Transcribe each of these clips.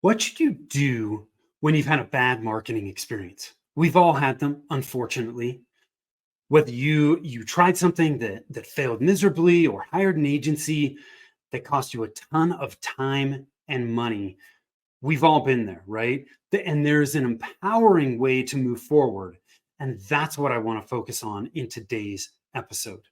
What should you do when you've had a bad marketing experience? We've all had them, unfortunately. Whether you tried something that failed miserably or hired an agency that cost you a ton of time and money, we've all been there, right? And there's an empowering way to move forward, and that's what I want to focus on in today's episode.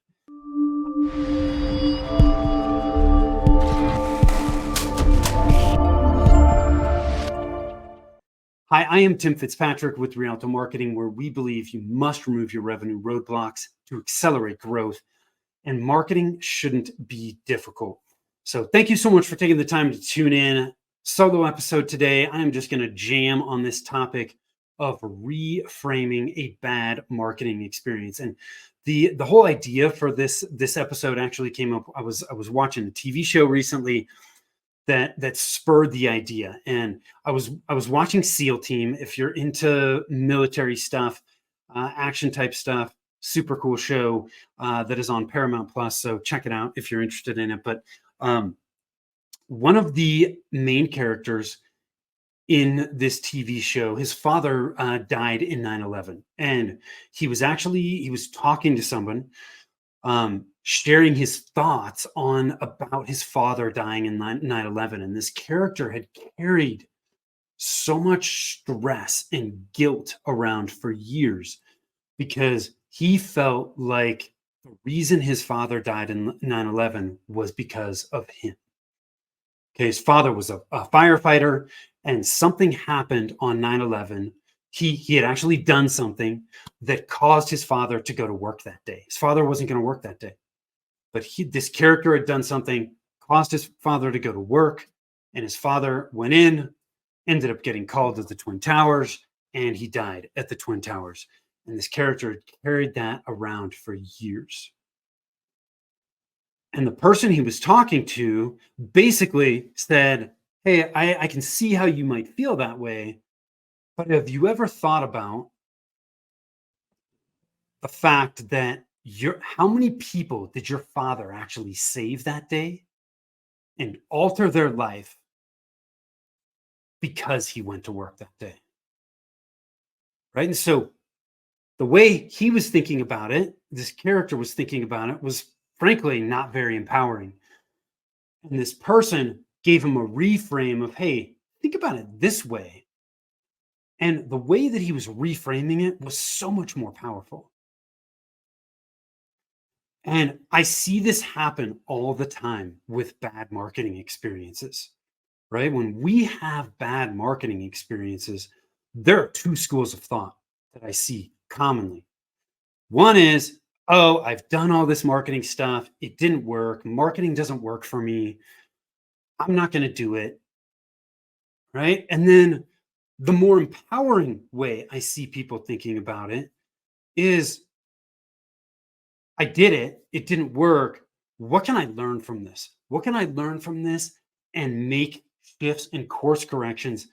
Hi, I am Tim Fitzpatrick with Rialto Marketing, where we believe you must remove your revenue roadblocks to accelerate growth, and marketing shouldn't be difficult. So, thank you so much for taking the time to tune in. Solo episode today. I am just going to jam on this topic of reframing a bad marketing experience. And the whole idea for this episode actually came up. I was watching a TV show recently that spurred the idea. And I was watching SEAL Team. If you're into military stuff, action type stuff, super cool show that is on Paramount Plus. So check it out if you're interested in it. But um, one of the main characters in this TV show, his father died in 9/11, and he was talking to someone, sharing his thoughts on about his father dying in 9/11. And this character had carried so much stress and guilt around for years because he felt like the reason his father died in 9/11 was because of him. Okay, his father was a firefighter, and something happened on 9/11. He had actually done something that caused his father to go to work that day. His father wasn't going to work that day, but this character had done something, caused his father to go to work, and his father went in, ended up getting called to the Twin Towers, and he died at the Twin Towers. And this character had carried that around for years. And the person he was talking to basically said, "Hey, I can see how you might feel that way, but have you ever thought about the fact that how many people did your father actually save that day and alter their life because he went to work that day?" Right. And so the way he was thinking about it, this character was thinking about it, was frankly not very empowering. And this person gave him a reframe of, hey, think about it this way. And the way that he was reframing it was so much more powerful. And I see this happen all the time with bad marketing experiences, right? When we have bad marketing experiences, there are two schools of thought that I see commonly. One is, oh, I've done all this marketing stuff. It didn't work. Marketing doesn't work for me. I'm not going to do it. Right. And then the more empowering way I see people thinking about it is, I did it. It didn't work. What can I learn from this? What can I learn from this and make shifts and course corrections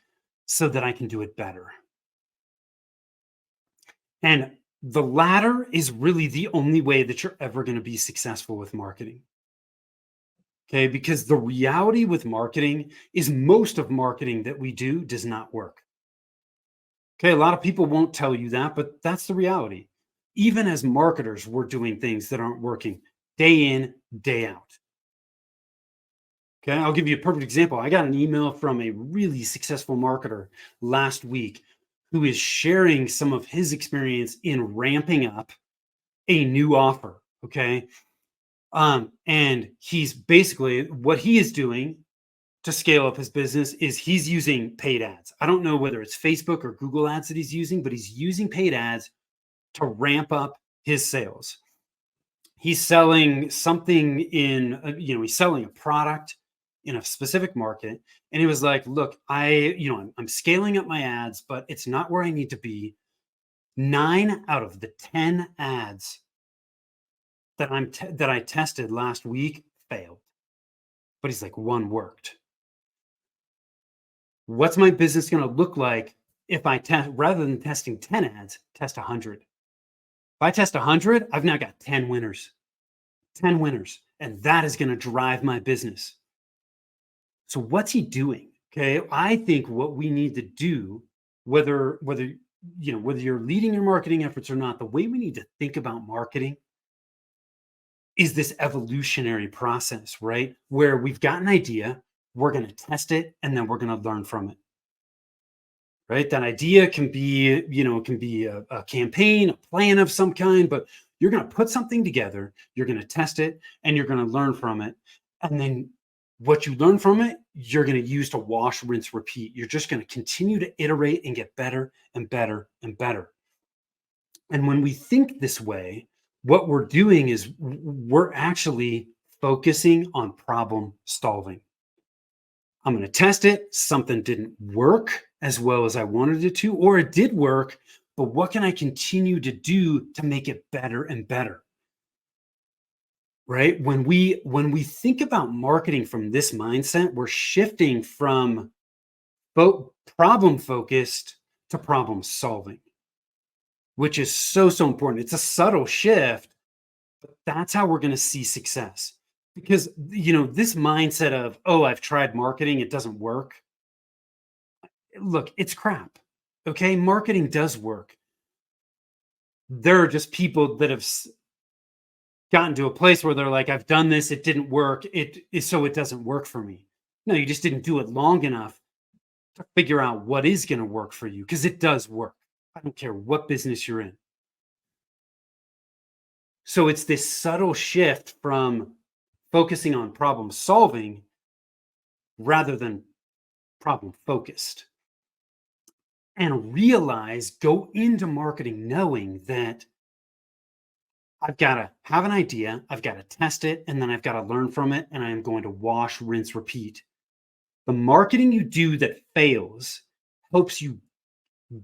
so that I can do it better? And the latter is really the only way that you're ever going to be successful with marketing. Okay. Because the reality with marketing is most of marketing that we do does not work. Okay. A lot of people won't tell you that, but that's the reality. Even as marketers, we're doing things that aren't working day in, day out. Okay. I'll give you a perfect example. I got an email from a really successful marketer last week who is sharing some of his experience in ramping up a new offer. Okay. And he's basically, what he is doing to scale up his business is he's using paid ads. I don't know whether it's Facebook or Google ads that he's using, but he's using paid ads to ramp up his sales. He's selling something he's selling a product in a specific market. And he was like, look, I'm scaling up my ads, but it's not where I need to be. 9 out of the 10 ads that I tested last week failed. But he's like, one worked. What's my business going to look like if I test, rather than testing 10 ads, test 100? If I test 100, I've now got 10 winners. 10 winners. And that is going to drive my business. So what's he doing? Okay. I think what we need to do, whether you're leading your marketing efforts or not, the way we need to think about marketing is this evolutionary process, right? Where we've got an idea, we're going to test it, and then we're going to learn from it. Right? That idea can be, it can be a campaign, a plan of some kind, but you're going to put something together, you're going to test it, and you're going to learn from it. And then what you learn from it, you're going to use to wash, rinse, repeat. You're just going to continue to iterate and get better and better and better. And when we think this way, what we're doing is we're actually focusing on problem solving. I'm going to test it. Something didn't work as well as I wanted it to, or it did work, but what can I continue to do to make it better and better? Right? When we think about marketing from this mindset, we're shifting from problem focused to problem solving, which is so important. It's a subtle shift, but that's how we're going to see success. Because this mindset of, oh, I've tried marketing, it doesn't work. Look, it's crap. Okay, marketing does work. There are just people that have gotten to a place where they're like, I've done this, it didn't work. So it doesn't work for me. No, you just didn't do it long enough to figure out what is going to work for you, because it does work. I don't care what business you're in. So it's this subtle shift from focusing on problem solving rather than problem focused. And go into marketing knowing that I've got to have an idea, I've got to test it, and then I've got to learn from it, and I am going to wash, rinse, repeat. The marketing you do that fails helps you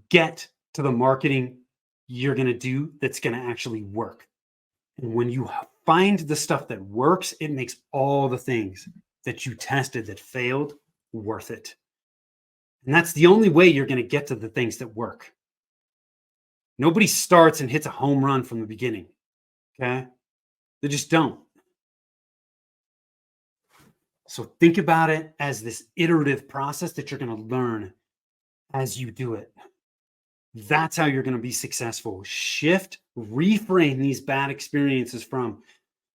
get to the marketing you're going to do that's going to actually work. And when you find the stuff that works, it makes all the things that you tested that failed worth it. And that's the only way you're going to get to the things that work. Nobody starts and hits a home run from the beginning. Okay? They just don't. So think about it as this iterative process that you're going to learn as you do it. That's how you're going to be successful. Reframe these bad experiences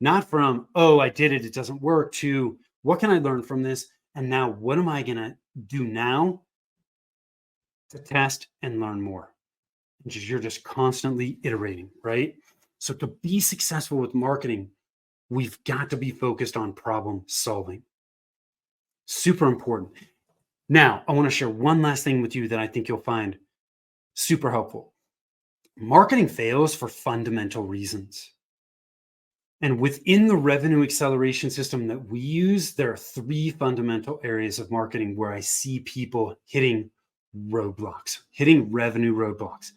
not from, oh, I did it, it doesn't work, to what can I learn from this? And now what am I going to do now to test and learn more? You're just constantly iterating, right? So to be successful with marketing, we've got to be focused on problem solving. Super important. Now, I want to share one last thing with you that I think you'll find super helpful. Marketing fails for fundamental reasons. And within the revenue acceleration system that we use, there are 3 fundamental areas of marketing where I see people hitting revenue roadblocks: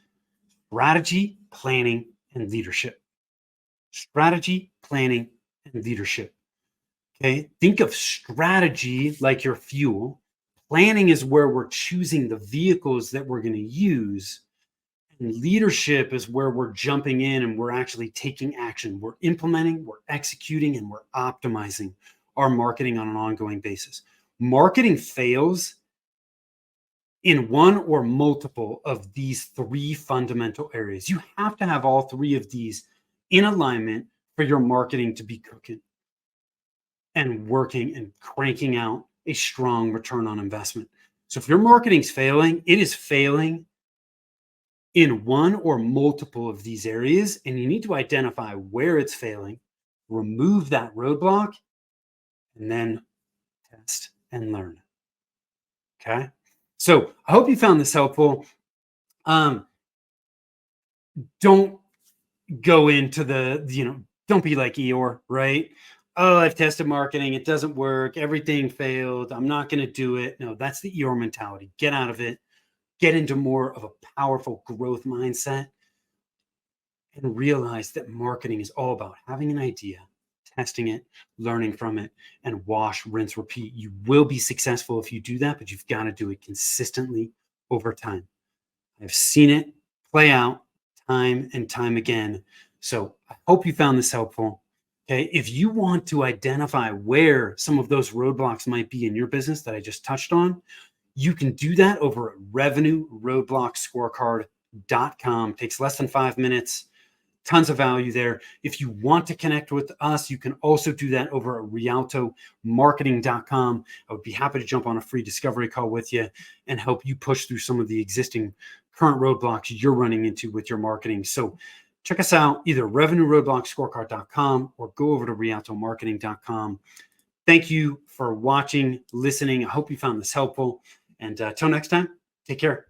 strategy, planning, and leadership. Strategy, planning, and leadership. Okay. Think of strategy like your fuel. Planning is where we're choosing the vehicles that we're going to use. And leadership is where we're jumping in and we're actually taking action. We're implementing, we're executing, and we're optimizing our marketing on an ongoing basis. Marketing fails in one or multiple of these 3 fundamental areas. You have to have all 3 of these in alignment for your marketing to be cooking and working and cranking out a strong return on investment. So if your marketing's failing, it is failing in one or multiple of these areas, and you need to identify where it's failing, remove that roadblock, and then test and learn. Okay. So I hope you found this helpful. Don't go into don't be like Eeyore, right? Oh, I've tested marketing. It doesn't work. Everything failed. I'm not going to do it. No, that's the Eeyore mentality. Get out of it. Get into more of a powerful growth mindset and realize that marketing is all about having an idea, testing it, learning from it, and wash, rinse, repeat. You will be successful if you do that, but you've got to do it consistently over time. I've seen it play out time and time again. So I hope you found this helpful. Okay. If you want to identify where some of those roadblocks might be in your business that I just touched on, You can do that over at revenueroadblockscorecard.com. Takes less than 5 minutes. Tons of value there. If you want to connect with us, you can also do that over at rialtomarketing.com. I would be happy to jump on a free discovery call with you and help you push through some of the existing current roadblocks you're running into with your marketing. So check us out, either revenueroadblockscorecard.com or go over to rialtomarketing.com. Thank you for watching, listening. I hope you found this helpful. And till next time, take care.